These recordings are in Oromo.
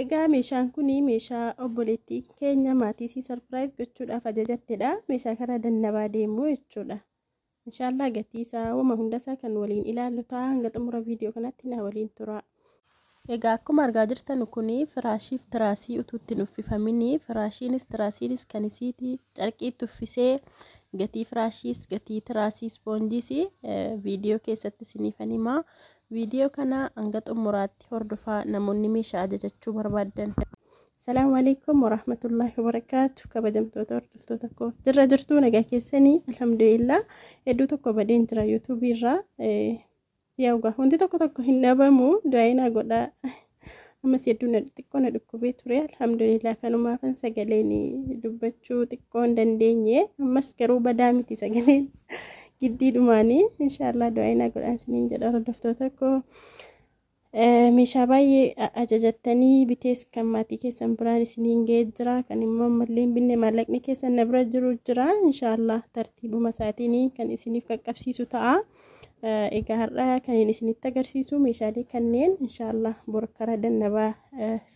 Egaa meeshaan kuni meeshaa obboleettii keenya maatii isii sarpiraayiz gochuudhaaf ajajattedha. Meeshaa karaa dannabaa deemuu jechuudha. Inshaallah gatii isaa wama hundasaa kan waliin ilaallu ta'a. Hanga xumura viidiyoo kanatti na waliin tura. Egaa akkuma argaa jirtan kuni firaashiif tiraasii utuu itti uffifamini. Firaashiinis tiraasiinis kan isiiti carqiitti uffisee gatii firaashiis gatii tiraasii ispoonjiis viidiyoo keessatti isiniifan himaa. Viidiyoo kana hanga xumuraatti hordofaa namoonni meeshaa ajajachuu barbaadan. Assalaamu alaykum warahmatullahi wabarakaatu. Kabajamtoota hordoftoota koo jirra jirtuu nagaa keessanii alhamdulillah. Hedduu tokko badeen jira yuutuubii irraa. Yaagaa wanti tokko hin dhabamu du'aayinaa godhaa. Ammas hedduu xiqqoo na dhukkubee ture alhamdulillah kanumaafan sagaleen dubbachuu xiqqoo hin dandeenye. Ammas garuu badaa miti sagaleen. Giddii dhumaanii inshaallah du'aayinaa godhaan isiniin jedha hordoftoota koo. Meeshaa baay'ee ajajattanii bitees kan maatii keessan biraan isiniin ga'ee jira. Kan immoo ammallee binne maallaqni keessan na bira jiru jira. Inshaallah tartiibuma isaatiin kan isiniif qaqqabsiisu ta'a. Egaa har'a kan isinitti agarsiisu meeshaalee kanneen inshaallah bor karaa dannabaa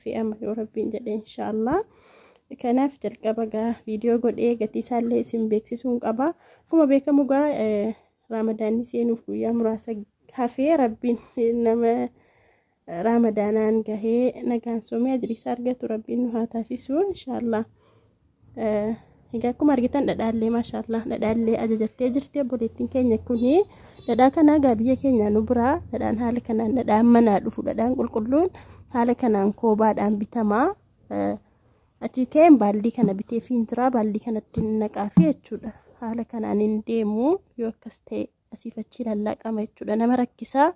fe'ama yoo rabbiin jedhe inshaallah. Kanaaf jalqaba gaa viidiyoo godhee gatii isaallee isin beeksisuun qaba. Akkuma beekamu gaa Ramadaanni seenuuf guyyaa muraasa hafee rabbiin nama Ramadaanaan gahee nagaan soomee ajriisa argatu rabbiin nu haa taasisu inshaallah. Egaa akkuma argitan dhadhaallee maashaallah dhadhaallee ajajattee jirti obboleettiin keenya kuni. Dhadhaa kana gaa biyya keenya nu biraa dhadhaan haala kanaan dhadhaan manaa dhufu dhadhaan qulqulluun haala kanaan koobaadhaan bitama. Achi ka'een baaldii kana bitee fi jira baaldii kanatti naqaafi jechuudha. Haala kanaan hin deemu yoo akkas ta'e asiif achi lallaaqama jechuudha. Nama rakkisaa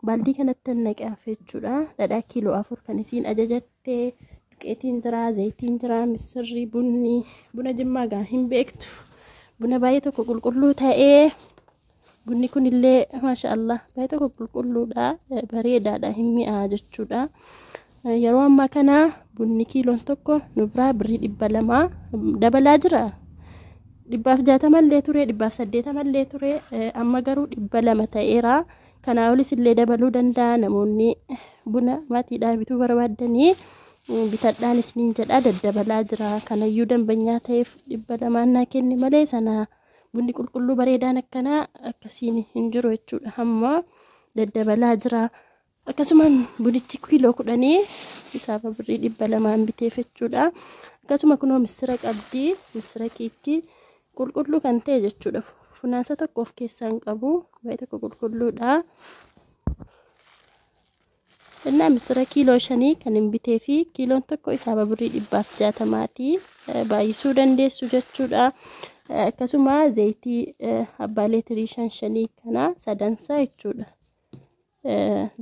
baaldii kanatti naqaafi jechuudha. Dhadhaa kiiloo 4 kan isiin ajajattee duqeetiin jira zayitiin jira misirri bunni buna jimmaa gaa hin beektu. Buna baay'ee tokko qulqulluu ta'ee bunni kunillee maashaallah baay'ee tokko qulqulluudha bareedaadha hin mi'aa jechuudha. Yeroo ammaa kana bunni kiiloon tokko nu biraa birrii 200 dabalaa jira. 160 illee ture 180 illee ture amma garuu 200 ta'eera. Kanaa olis illee dabaluu danda'a namoonni buna maatiidhaan bituu barbaadanii bitadhaan isiniin jedha daddabalaa jira. Kanayyuu dambanyaa ta'eef 200 naa kenni malee sana bunni qulqulluu bareedaan akkanaa akkasiin hin jiru jechuudha. Amma daddabalaa jira. Akkasuma bunichi kiiloo 10 isaaf birrii 200 biteef jechuudha. Akkasuma kunoo misira qabdi misira kiitti qulqulluu kan ta'e jechuudha. Funaansa tokko of keessaa hin qabu baay'ee tokko qulqulluudha. Innaa misira kiiloo 5 kan hin bitee fi kiiloon tokko isaaf birrii 160ti baay'isuu dandeessu jechuudha. Akkasuma zayitii abbaa leetirii 5 kana sadansaa jechuudha.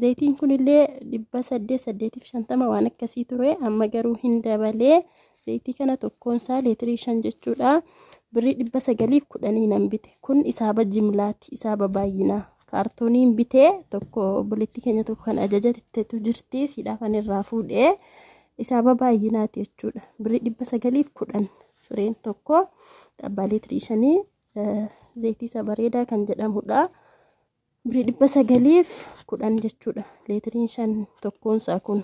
Zayitiin kunillee 850 waan akkasii ture amma garuu hin dabalee zayitii kana tokkoonsaa leetirii 5 jechuudha. Birrii 910 nan bite kun isaaba jimlaati isaaba baay'inaa kaartooniin bitee tokko obboleettii keenya tokko kan ajajatteetu jirti siidhaafan irraa fuudhee isaaba baay'inaati jechuudha. Birrii 910 fireen tokko abbaa leetirii 5 zayitii isa bareedaa kan jedhamudha. Birrii 910 jechuudha. Leetiriin 5 tokkoonsaa kun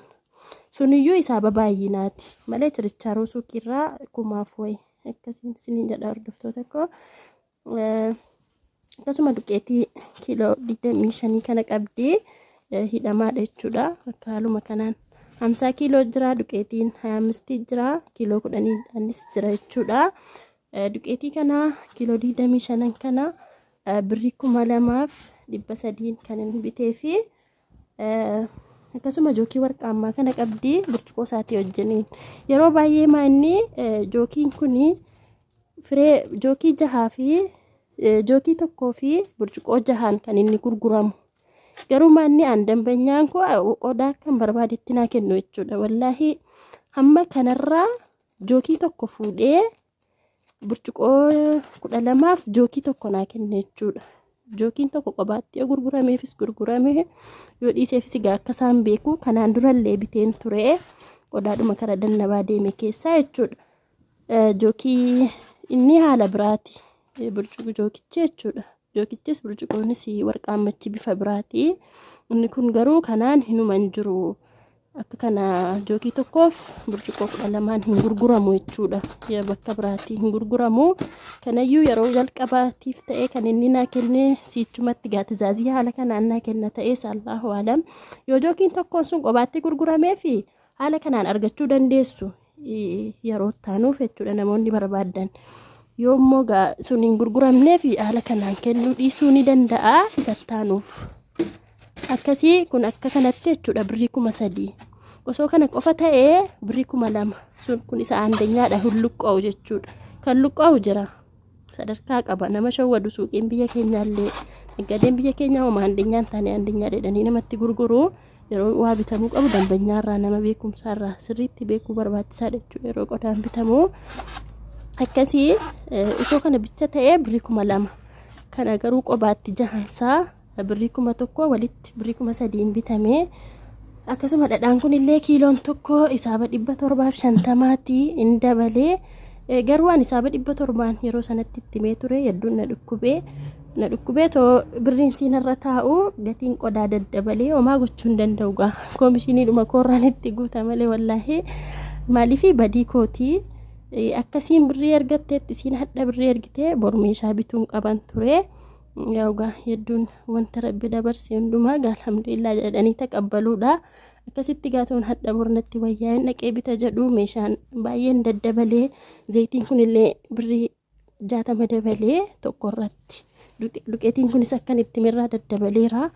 suniyyuu isaaba baay'inaati malee chirichaaroo suuqiirraa 1000 wayi akkasiin isiniin jedha hordoftoota koo. Akkasuma duqeetii kiiloo 25 kana qabdi hidhamaadha jechuudha. Akka haaluma kanaan 50 kiiloo jira duqeetiin 25 jira kiiloo 10 jira jechuudha. Duqeetii kana kiiloo 25 kana birrii 2300 kan hin bitee fi akkasuma jookii warqaammaa kana qabdi burcuqoo isaatii wajjiniin. Yeroo baay'ee maanni jookiin kuni firee jookii 6 fi jookii tokkoo fi burcuqoo 6 kan inni gurguramu. Garuu maanni aan dambanyaan koo qodaa kan barbaadetti naa kennu jechuudha. Wallaahi hamma kanarraa jookii tokko fuudhee burcuqoo 12f jookii tokko naa kenne jechuudha. Jookiin tokko qobaatti gurgurameefis gurgurame yoo dhiiseefis gaa akka isaan beeku kanaan durallee biteen ture qodaadhuma karaa dannabaa deeme keessaa jechuudha. Jookii inni haala biraati burcuqoo jookichi jechuudha. Jookichis burcuqoonis warqaammachi bifa biraati. Inni kun garuu kanaan hinuman jiru. akka kana jookii tokkoof burcuqqoo 12 hin gurguramu jechuudha. Yaa bakka biraatti hin gurguramu. Kanayyuu yeroo jalqabaatiif ta'ee kan inni naa kenne siichumatti gaatizaazii haala kanaan naa kenna ta'ee sallahu alam. Yoo jookiin tokkoon sun qobaatti gurguramee fi haala kanaan argachuu dandeessu yeroo taanuuf jechuudha namoonni barbaadan. Yoommoo sun hin gurguramnee fi haala kanaan kennuu dhiisuu ni danda'a isa taanuuf. Akkasii kun akka kanatti jechuudha birrii 3,000. Osoo kana qofa ta'ee birrii 2,000 sun kun isa aandanyaadha hulluqqa'u jechuudha. Kan luqqa'u jira sadarkaa qaba nama shawwadu suuqiin biyya keenyaallee naggadeen biyya keenyaa homaa aandanyaan taane aandanyaa jedhanii namatti gurguru yeroo waa bitamuu qabu dambanyaarraa nama beekumsaarraa sirriitti beekuu barbaachisaadha jechuudha yeroo qodaan bitamu. Akkasii osoo kana bicha ta'ee birrii 2,000 kana garuu qobaatti jahansaa birrii 1,000 walitti birrii 3,000 bitamee akkasuma dhadhaan kun illee kiiloon tokko isaaba 750ti in dabalee garuu an isaaba 700 yeroo sanatti itti ture hedduun na dhukkubee too birriin siinarra taa'u gatiin qodaa daddabalee homaa gochuu hin danda'u gaa koomishiniidhuma koorraan itti guuta malee wallaahi maaliifi badii kootii akkasiin birrii ergatteetti siin hadha birrii ergitee bor meeshaa bituun qaban ture. Yaugaa hedduun wanta rabbi dabarse hundumaa alhamdulillah jedhanii taqabbaluudha. Akkasitti gaatoon hadha bornatti wayyaa'in dhaqee bita jedhu meeshaan baay'een daddabalee zayitiin kunillee birrii 60 dabalee tokko irratti duqeetiin kunis akkan itti mirraa daddabaleera.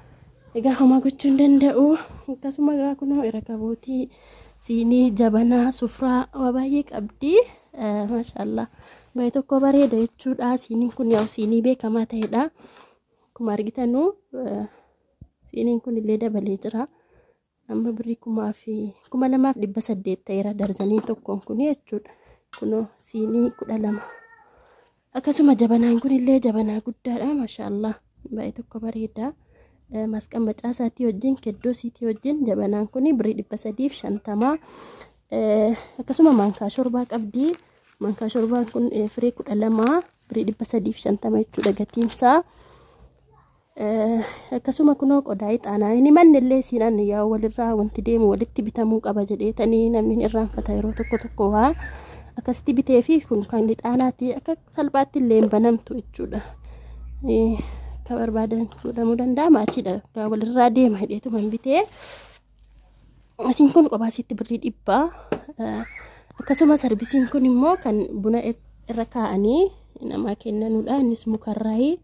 Egaa homaa gochuu hin danda'u. Akkasuma gaa kunoo rakabootii siinii jabanaa sufraa waa baay'ee qabdi maashaallah. Baay'ee tokko bareeda jechuudha. Siiniin kun yaa'u siinii beekamaa ta'edha. Akkuma argitanu siiniin kun illee dabalee jira. Amma birrii 2,800 ta'eera darzanii tokkoon kun jechuudha. Kunoo siinii 12. Akkasuma jabanaan kun illee jabanaa guddaadha maashaallah. Baay'ee tokko bareeda. Masqan macaasaatii wajjin keddoo siitii wajjin jabanaan kun birrii 350. Akkasuma maankaa shorbaa qabdi. Maankaa shorbaan kun firee 12 birrii 350 jechuudha gatiinsaa. Akkasuma kunoo qodaa ixaanaa inni mannillee siinaan yaa walirraa wanti deemu walitti bitamuu qaba jedheetanii namni irraanfata yeroo tokko waa akkasitti bitee fi kun kan ixaanaati akka salphaatti illee hin banamtu jechuudha. Ka barbaadan godhamuu danda'a maachiidha gaa walirraa deema hidheetuma hin bitee. Asiin kun qobaasitti birrii 100. Akkasuma sarbisiin kun immoo kan buna irra kaa'anii namaa kennanuudha. Innis mukarraa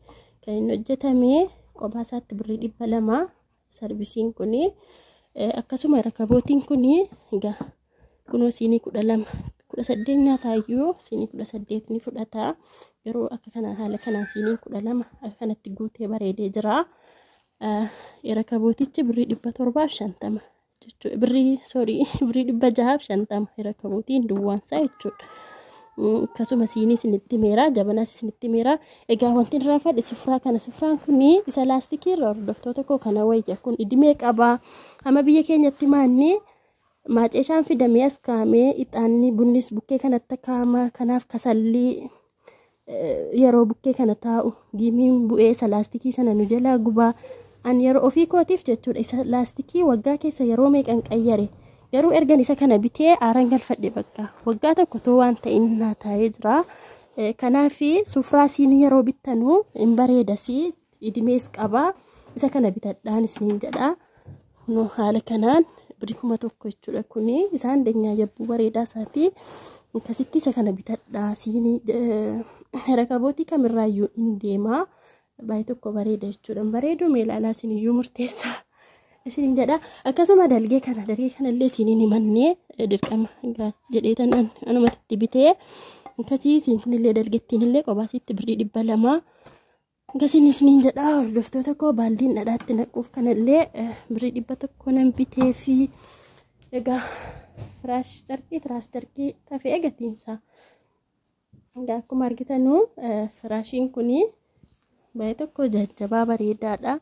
kan inni hojjetame qobaasaatti birrii 200 sarbisiin kun. Akkasuma rakabootiin kun egaa kunoo siinii 18 nyaataayyuu siinii 18 ni fudhata. Yeroo akka kana haala kanaan siinii 12 akka kanatti guutee bareedee jira. Rakabootichi birrii 750 birrii 650 rakabootiin duwwaansaa jechuudha. Akkasuma siinii isinitti meera jabanaas isinitti meera. Egaa wanti irraa fadhi sifraa kana sifraan kun isa laastikii irraa hordoftoota koo kana wayya kun idimee qaba. Amma biyya keenyatti maanni maaceeshaan fidamee as kaa'amee ixaanni bunnis bukkee kanatti kaa'ama. Kanaaf kasallii yeroo bukkee kana taa'u giimiin bu'ee isa laastikii sana nu jalaa gubaa. An yeroo ofii kootiif jechuudha isa laastikii waggaa keessa yeroo meeqan qayyare yeroo ergan isa kana bitee aaraan galfadhe bakka waggaa tokko too waan ta'in naa taa'ee jira. Kanaaf sufraa siinii yeroo bittanu hin bareedasi idimees qaba isa kana bitadhaan isiniin jedha. No haala kanaan birrii 1,000 jechuudha kuni isaan danyaa yabbuu bareedaa isaati. Akkasitti isa kana bitadhaa siinii rakabootii kamirraayyuu hin deema. Baay'ee tokko bareeda jechuudha. Bareedu meelaalaa isiniyyuu murteessa isiniin jedha. Akkasuma dalgee kanallee isiniin himannee dirqama jedheetan anumatti bitee akkasii isin kunillee dalgettiin illee qobaasitti birrii 200 akkasiin isiniin jedha. Hordoftoota koo baaldiin dhadhaatti naquuf kanallee birrii 100 nan bitee fi egaa tiraas carqii tafee gatiinsaa. Egaa akkuma argitanu firaashiin kunii baay'ee tokko jajjabaa bareedaadha.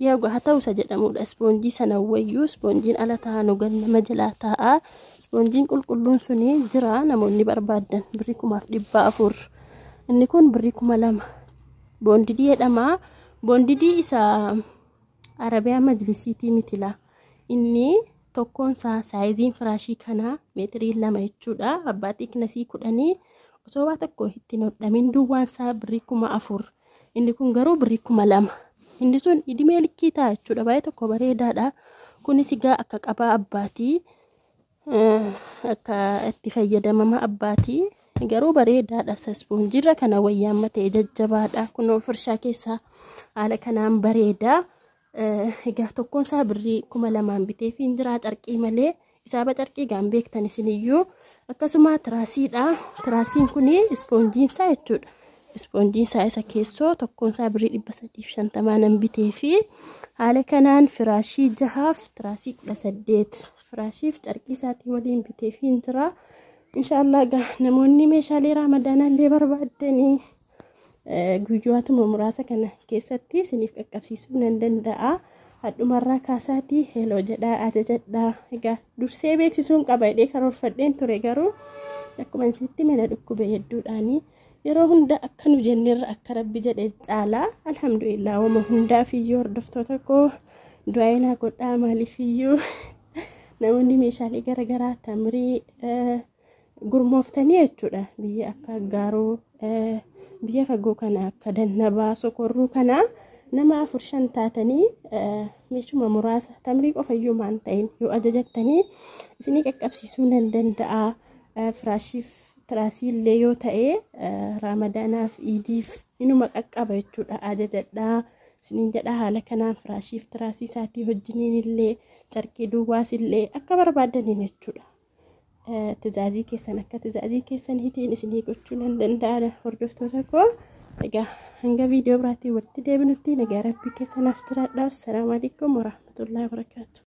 Yaa haa ta'usa jedhamudha. Ispoonjii sana wayyuu ispoonjiin ala taa'anu nama jalaa taa'a. Ispoonjiin qulqulluun suni jira namoonni barbaadan birrii 1,400. Inni kun birrii 2,000. Boondidii jedhama. Boondidii isa Arabiyaa Majlisiitii mitila. Inni tokkoon isaa saayiziin firaashii kanaa meetirii 2 jechuudha. Abbaatii kinasii 10 osoo waa tokko ittiin hodhamin duwwaan isaa birrii 4,000. Inni kun garuu birrii 2,000. Inni sun idimee likkii ta'a jechuudha. Baay'ee tokko bareedaadha. Kunis egaa akka qabaa abbaatii akka itti fayyadamama abbaatii garuu bareedaadha. Ispoonjiirra kana wayyaamma ta'e jajjabaadha. Kunoo firshaa keessaa haala kanaan bareeda. Egaa tokkoon isaa birrii 2,000 bitee fi jira carqii malee isaaba carqii gaan beektan isiniyyuu akkasuma tiraasiidha. Tiraasiin kuni ispoonjiin isaa jechuudha. Ispoonjiin isaa isa keessoo tokkoon isaa birrii 350 nan bitee fi haala kanaan firaashii 6 tiraasii 18 firaashiif carqii isaatii waliin bitee fi jira. Inshallah namoonni meeshaalee ramadaanaa illee barbaadanii guyyootuma muraasa kana keessatti isiniif qaqqabsiisuu nan danda'a. Hadhumarraa kaasaatii heloo jedhaa ajajadhaa. Egaa dursee beeksisuun qaba jedhee karoorfadheen ture garuu akkuma isitti mana dhukkube hedduudhaanii yeroo hunda akka nu jenneerra akka rabbi jedhe caalaa alhamdulillah wama hundaaf iyyuu hordoftoota koo du'aa naa godhaa maaliif iyyuu namoonni meeshaalee garaagaraa tamrii gurmooftanii jechuudha. Biyya akka gaaroo biyya fagoo kana akka dannabaa sokorruu kana nama 4-5 taatanii meeshuma muraasa tamrii qofa iyyuu maan ta'in yoo ajajattanii isinii qaqqabsiisuu nan danda'a. Firaashiif tiraasii illee yoo ta'e ramadaanaaf iidiif inuma qaqqaba jechuudha. Ajajadhaa isiniin jedha. Haala kanaan firaashiif tiraasii isaatii wajjiniin illee carqii duwwaas illee akka barbaadaniin jechuudha. Tijaajii keessan akka tijaajii keessan hitiin isinii gochuu nan danda'a hordoftoota koo. Egaa hanga viidiyoo biraatiin walitti deebinutti nagaa rabbii keessanaaf jiraadhaa. Assalaamu alaykum warahmatullahi wabarakaatuh.